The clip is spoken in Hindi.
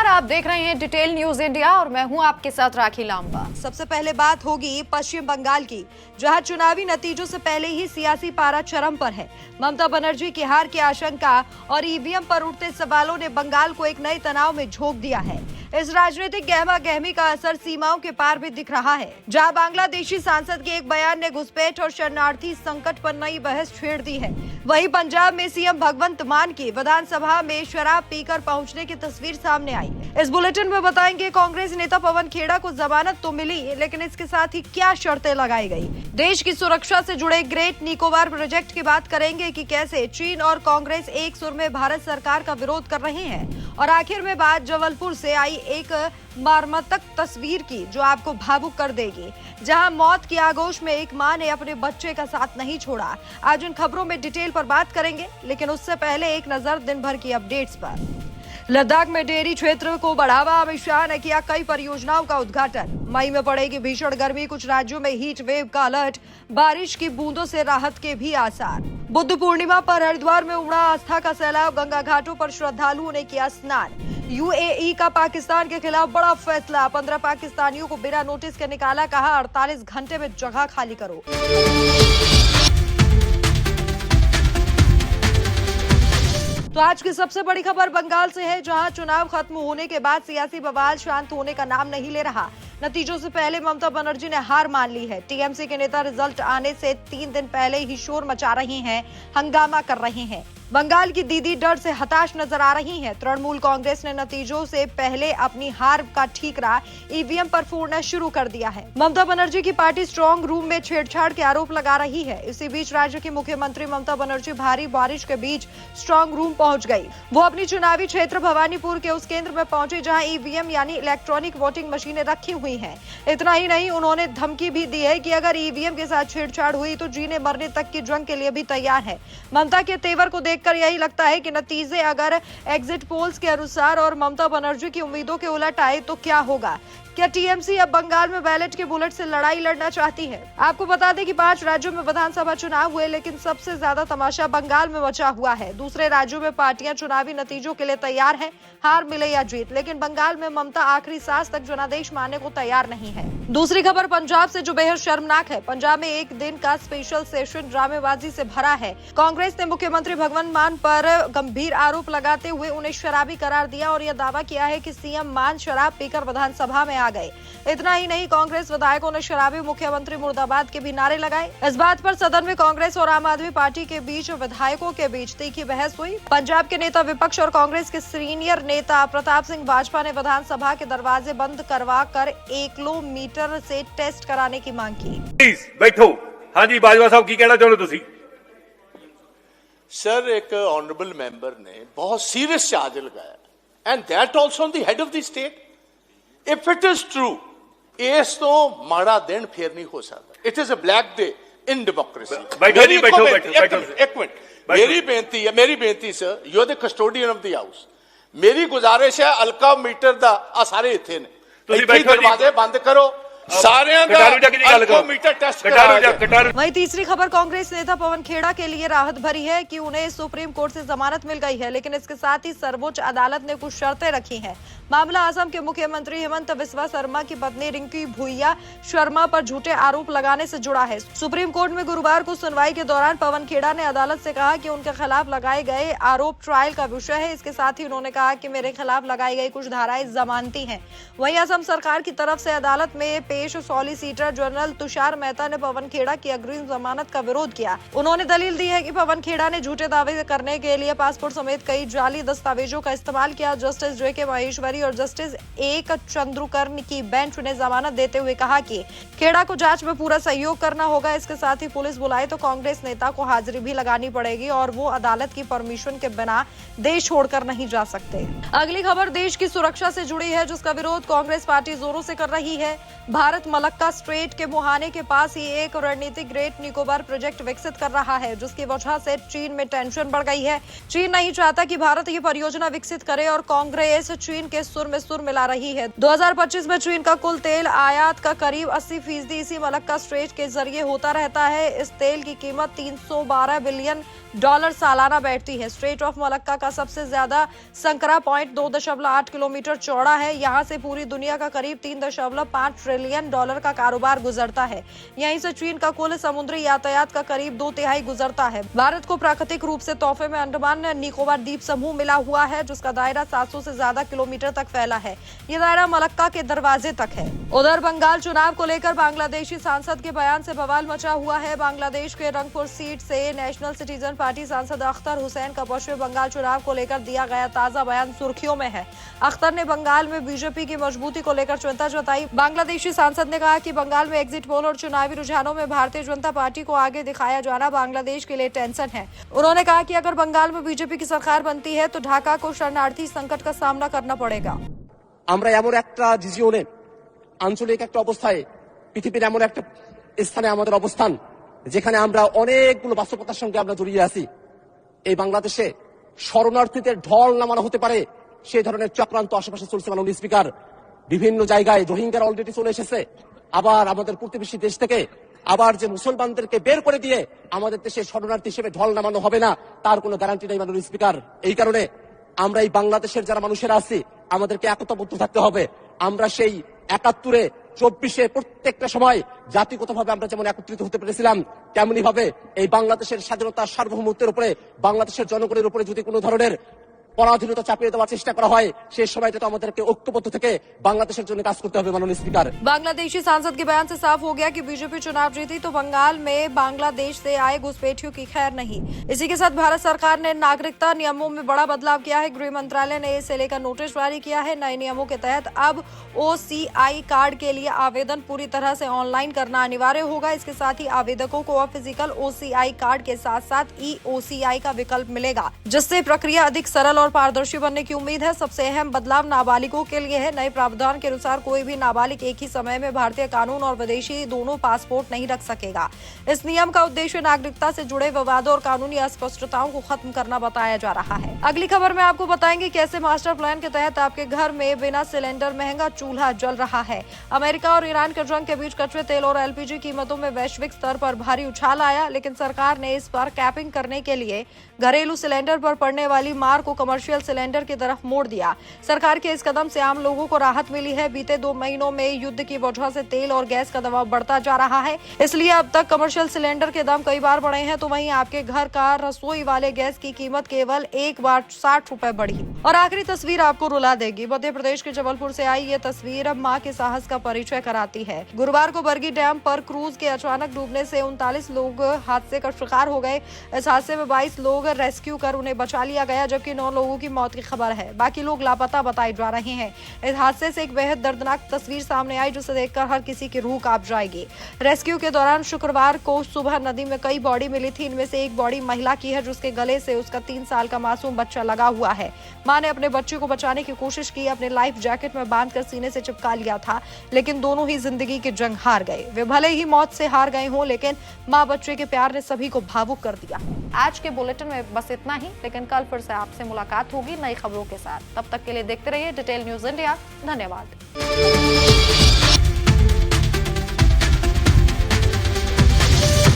नमस्कार, आप देख रहे हैं डिटेल न्यूज इंडिया और मैं हूं आपके साथ राखी लांबा। सबसे पहले बात होगी पश्चिम बंगाल की, जहां चुनावी नतीजों से पहले ही सियासी पारा चरम पर है। ममता बनर्जी की हार की आशंका और ईवीएम पर उठते सवालों ने बंगाल को एक नए तनाव में झोंक दिया है। इस राजनीतिक गहमा गहमी का असर सीमाओं के पार भी दिख रहा है, जहां बांग्लादेशी सांसद के एक बयान ने घुसपैठ और शरणार्थी संकट पर नई बहस छेड़ दी है। वहीं पंजाब में सीएम भगवंत मान की विधानसभा में शराब पीकर पहुंचने की तस्वीर सामने आई। इस बुलेटिन में बताएंगे कांग्रेस नेता पवन खेड़ा को जमानत तो मिली, लेकिन इसके साथ ही क्या शर्तें लगाई गई। देश की सुरक्षा से जुड़े ग्रेट निकोबार प्रोजेक्ट की बात करेंगे कि कैसे चीन और कांग्रेस एक सुर में भारत सरकार का विरोध कर रहे हैं। और आखिर में बात जबलपुर से आई एक मर्मांतक तस्वीर की, जो आपको भावुक कर देगी, जहां मौत की आगोश में एक मां ने अपने बच्चे का साथ नहीं छोड़ा। आज इन खबरों में डिटेल पर बात करेंगे, लेकिन उससे पहले एक नजर दिन भर की अपडेट्स पर। लद्दाख में डेयरी क्षेत्र को बढ़ावा, अमित शाह ने किया कई परियोजनाओं का उद्घाटन। मई में पड़ेगी भीषण गर्मी, कुछ राज्यों में हीट वेव का अलर्ट, बारिश की बूंदों से राहत के भी आसार। बुद्ध पूर्णिमा पर हरिद्वार में उमड़ा आस्था का सैलाब, गंगा घाटों पर श्रद्धालुओं ने किया स्नान। यूएई का पाकिस्तान के खिलाफ बड़ा फैसला, 15 पाकिस्तानियों को बिना नोटिस के निकाला, कहा 48 घंटे में जगह खाली करो। तो आज की सबसे बड़ी खबर बंगाल से है, जहां चुनाव खत्म होने के बाद सियासी बवाल शांत होने का नाम नहीं ले रहा। नतीजों से पहले ममता बनर्जी ने हार मान ली है। टीएमसी के नेता रिजल्ट आने से 3 दिन पहले ही शोर मचा रहे हैं, हंगामा कर रहे हैं। बंगाल की दीदी डर से हताश नजर आ रही हैं। तृणमूल कांग्रेस ने नतीजों से पहले अपनी हार का ठीकरा ईवीएम पर फोड़ना शुरू कर दिया है। ममता बनर्जी की पार्टी स्ट्रांग रूम में छेड़छाड़ के आरोप लगा रही है। इसी बीच राज्य की मुख्यमंत्री ममता बनर्जी भारी बारिश के बीच स्ट्रांग रूम पहुंच गई। वो अपनी चुनावी क्षेत्र भवानीपुर के उस केंद्र में पहुंची जहां ईवीएम यानी इलेक्ट्रॉनिक वोटिंग मशीनें रखी हुई हैं। इतना ही नहीं, उन्होंने धमकी भी दी है कि अगर ईवीएम के साथ छेड़छाड़ हुई तो जीने मरने तक की जंग के लिए भी तैयार है। ममता के तेवर को देखकर यही लगता है कि नतीजे अगर एग्जिट पोल्स के अनुसार और ममता बनर्जी की उम्मीदों के उलट आए तो क्या होगा। क्या टीएमसी अब बंगाल में बैलेट के बुलेट से लड़ाई लड़ना चाहती है? आपको बता दें कि 5 राज्यों में विधानसभा चुनाव हुए, लेकिन सबसे ज्यादा तमाशा बंगाल में मचा हुआ है। दूसरे राज्यों में पार्टियां चुनावी नतीजों के लिए तैयार हैं, हार मिले या जीत, लेकिन बंगाल में ममता आखिरी सांस तक जनादेश मानने को तैयार नहीं है। दूसरी खबर पंजाब से, जो बेहद शर्मनाक है। पंजाब में एक दिन का स्पेशल सेशन ड्रामेबाजी से भरा है। कांग्रेस ने मुख्यमंत्री भगवंत मान पर गंभीर आरोप लगाते हुए उन्हें शराबी करार दिया और यह दावा किया है कि सीएम मान शराब पीकर विधानसभा में आ गए। इतना ही नहीं, कांग्रेस विधायकों ने शराबी मुख्यमंत्री मुर्दाबाद के भी नारे लगाए। इस बात पर सदन में कांग्रेस और आम आदमी पार्टी के बीच विधायकों के बीच तीखी बहस हुई। पंजाब के नेता विपक्ष और कांग्रेस के सीनियर नेता प्रताप सिंह बाजपा ने विधानसभा के दरवाजे बंद करवा कर 1 किलोमीटर से टेस्ट कराने की मांग की। प्लीज बैठो। हाँ जी बाजवा साहब, की कहना चाहते तुसी? सर, एक ऑनरेबल मेंबर ने बहुत सीरियस चार्ज लगाया and that also on the head of the state. If it is true, इस तो माड़ा दिन फिर नहीं हो सकता। It is a black day in democracy. बैठो जी, बैठो बैठो बैठो। एक मिनट, मेरी बेनती sir, you are the custodian of the house. मेरी गुजारिश है अलका मीटर दा आ सारे इथे ने, दरवाजे बंद करो, वहीं तीसरी खबर कांग्रेस नेता पवन खेड़ा के लिए राहत भरी है कि उन्हें सुप्रीम कोर्ट से जमानत मिल गई है, लेकिन इसके साथ ही सर्वोच्च अदालत ने कुछ शर्तें रखी हैं। मामला असम के मुख्यमंत्री हेमंत बिस्वा शर्मा की पत्नी रिंकी भूइया शर्मा पर झूठे आरोप लगाने से जुड़ा है। सुप्रीम कोर्ट में गुरुवार को सुनवाई के दौरान पवन खेड़ा ने अदालत से कहा कि उनके खिलाफ लगाए गए आरोप ट्रायल का विषय है। इसके साथ ही उन्होंने कहा कि मेरे खिलाफ लगाई गई कुछ धाराएं जमानती हैं। वहीं असम सरकार की तरफ से अदालत में पेश सॉलिसिटर जनरल तुषार मेहता ने पवन खेड़ा की अग्रिम जमानत का विरोध किया। उन्होंने दलील दी है कि पवन खेड़ा ने झूठे दावे करने के लिए पासपोर्ट समेत कई जाली दस्तावेजों का इस्तेमाल किया। Justice JK. महेश्वरी और जस्टिस एक चंद्रुकर्ण की बेंच ने जमानत देते हुए कहा कि खेड़ा को जांच में पूरा सहयोग करना होगा। इसके साथ ही पुलिस बुलाए तो कांग्रेस नेता को हाजिरी भी लगानी पड़ेगी और वो अदालत की परमिशन के बिना देश छोड़कर नहीं जा सकते। अगली खबर देश की सुरक्षा से जुड़ी है, जिसका विरोध कांग्रेस पार्टी जोरों से कर रही है। भारत मलक्का स्ट्रेट के मुहाने के पास ही एक रणनीतिक ग्रेट निकोबार प्रोजेक्ट विकसित कर रहा है, जिसकी वजह से चीन में टेंशन बढ़ गई है। चीन नहीं चाहता कि भारत ये परियोजना विकसित करे और कांग्रेस चीन के सुर में सुर मिला रही है। 2025 में चीन का कुल तेल आयात का करीब 80% इसी मलक्का स्ट्रेट के जरिए होता रहता है। इस तेल की कीमत $312 बिलियन डॉलर सालाना बैठती है। स्ट्रेट ऑफ मलक्का का सबसे ज्यादा संकरा पॉइंट 2.8 किलोमीटर चौड़ा है। यहाँ से पूरी दुनिया का करीब 3.5 ट्रिलियन डॉलर का कारोबार गुजरता है। यहीं से चीन का कुल समुद्री यातायात का करीब 2/3 गुजरता है। भारत को प्राकृतिक रूप से तोहफे में अंडमान निकोबार द्वीप समूह मिला हुआ है, जिसका दायरा 700 से ज्यादा किलोमीटर तक फैला है। ये दायरा मलक्का के दरवाजे तक है। उधर बंगाल चुनाव को लेकर बांग्लादेशी सांसद के बयान से बवाल मचा हुआ है। बांग्लादेश के रंगपुर सीट से नेशनल सिटीजन पार्टी सांसद अख्तर हुसैन का पश्चिम बंगाल चुनाव को लेकर दिया गया ताजा बयान सुर्खियों में है। अख्तर ने बंगाल में बीजेपी की मजबूती को लेकर चिंता जताई। बांग्लादेशी सांसद ने कहा कि बंगाल में एग्जिट पोल और चुनावी रुझानों में भारतीय जनता पार्टी को आगे दिखाया जाना बांग्लादेश के लिए टेंशन है। उन्होंने कहा कि अगर बंगाल में बीजेपी की सरकार बनती है तो ढाका को शरणार्थी संकट का सामना करना पड़ेगा। আমরা এমন একটা রিজিয়নে আঞ্চলিক একটা অবস্থায় পৃথিবীর এমন একটা স্থানে আমাদের অবস্থান যেখানে আমরা অনেকগুলো বাস্তবতার সঙ্গে আমরা জড়িয়ে আছি। এই বাংলাদেশে শরণার্থীদের ঢল নামানো হতে পারে সেই ধরনের চক্রান্ত আশেপাশে চলছে। মাননীয় স্পিকার, বিভিন্ন জায়গায় রোহিঙ্গারা অলরেডি চলে এসেছে। আবার আমাদের প্রতিবেশী দেশ থেকে আবার যে মুসলমানদেরকে বের করে দিয়ে আমাদের দেশে শরণার্থী হিসেবে ঢল নামানো হবে না তার কোনো গ্যারান্টি নেই মাননীয় স্পিকার। এই কারণে আমরা এই বাংলাদেশের যারা মানুষেরা আছি আমাদেরকে একতাবদ্ধ থাকতে হবে। আমরা সেই ৭১-এ ২৪-এ প্রত্যেকটা সময় জাতিগতভাবে আমরা যেমন একত্রিত হতে পেরেছিলাম, তেমনি ভাবে এই বাংলাদেশের স্বাধীনতা সার্বভৌমত্বের উপরে বাংলাদেশের জনগণের উপরে যদি কোনো ধরনের পরাধীনতা চাপিয়ে দেওয়ার চেষ্টা করা হয় সেই সময়টা তো আমাদেরকে ঐক্যবদ্ধ থেকে বাংলাদেশের জন্য কাজ করতে হবে মাননীয় স্পিকার। बांग्लादेशी सांसद के बयान से साफ हो गया कि बीजेपी चुनाव जीती तो बंगाल में बांग्लादेश से आए घुसपैठियों की खैर नहीं। इसी के साथ भारत सरकार ने नागरिकता नियमों में बड़ा बदलाव किया है। गृह मंत्रालय ने इसे लेकर नोटिस जारी किया है। नए नियमों के तहत अब OCI कार्ड के लिए आवेदन पूरी तरह से ऑनलाइन करना अनिवार्य होगा। इसके साथ ही आवेदकों को अब फिजिकल OCI कार्ड के साथ साथ EOCI का विकल्प मिलेगा, जिससे प्रक्रिया अधिक सरल और पारदर्शी बनने की उम्मीद है। सबसे अहम बदलाव नाबालिगों के लिए है। नए प्रावधान के अनुसार कोई भी नाबालिग एक ही समय में भारतीय कानून और विदेशी दोनों पासपोर्ट नहीं रख सकेगा। इस नियम का उद्देश्य नागरिकता से जुड़े विवादों और कानूनी अस्पष्टताओं को खत्म करना बताया जा रहा है। अगली खबर में आपको बताएंगे कैसे मास्टर प्लान के तहत आपके घर में बिना सिलेंडर महंगा चूल्हा जल रहा है। अमेरिका और ईरान के जंग के बीच कच्चे तेल और LPG कीमतों में वैश्विक स्तर पर भारी उछाल आया, लेकिन सरकार ने इस पर कैपिंग करने के लिए घरेलू सिलेंडर पर पड़ने वाली मार को कमर्शियल सिलेंडर की तरफ मोड़ दिया। सरकार के इस कदम से आम लोगों को राहत मिली है। बीते 2 महीनों में युद्ध की वजह से तेल और गैस का दबाव बढ़ता जा रहा है, इसलिए अब तक कमर्शियल सिलेंडर के दाम कई बार बढ़े हैं। तो वहीं आपके घर का रसोई वाले गैस की कीमत केवल एक बार 60 रुपए बढ़ी। और आखिरी तस्वीर आपको रुला देगी। मध्य प्रदेश के जबलपुर से आई ये तस्वीर अब मां के साहस का परिचय कराती है। गुरुवार को बरगी डैम पर क्रूज के अचानक डूबने से 39 लोग हादसे का शिकार हो गए। इस हादसे में 22 लोग रेस्क्यू कर उन्हें बचा लिया गया, जबकि 9 लोगों की मौत की खबर है। बाकी लोग लापता बताए जा रहे हैं। इस हादसे से एक बेहद दर्दनाक तस्वीर सामने आई, जिसे देखकर हर किसी की रूह कांप जाएगी। रेस्क्यू के दौरान शुक्रवार को सुबह नदी में कई बॉडी मिली थी। इनमें से एक बॉडी महिला की है, जिसके गले से उसका 3 साल का मासूम बच्चा लगा हुआ है। मां ने अपने बच्चे को बचाने की कोशिश की, अपने लाइफ जैकेट में बांधकर सीने से चिपका लिया था, लेकिन दोनों ही जिंदगी की जंग हार गए। वे भले ही मौत से हार गए हों, लेकिन मां बच्चे के प्यार ने सभी को भावुक कर दिया। आज के बुलेटिन में बस इतना ही, लेकिन कल फिर से आपसे मुलाकात होगी नई खबरों के साथ। तब तक के लिए देखते रहिए डिटेल न्यूज इंडिया। धन्यवाद।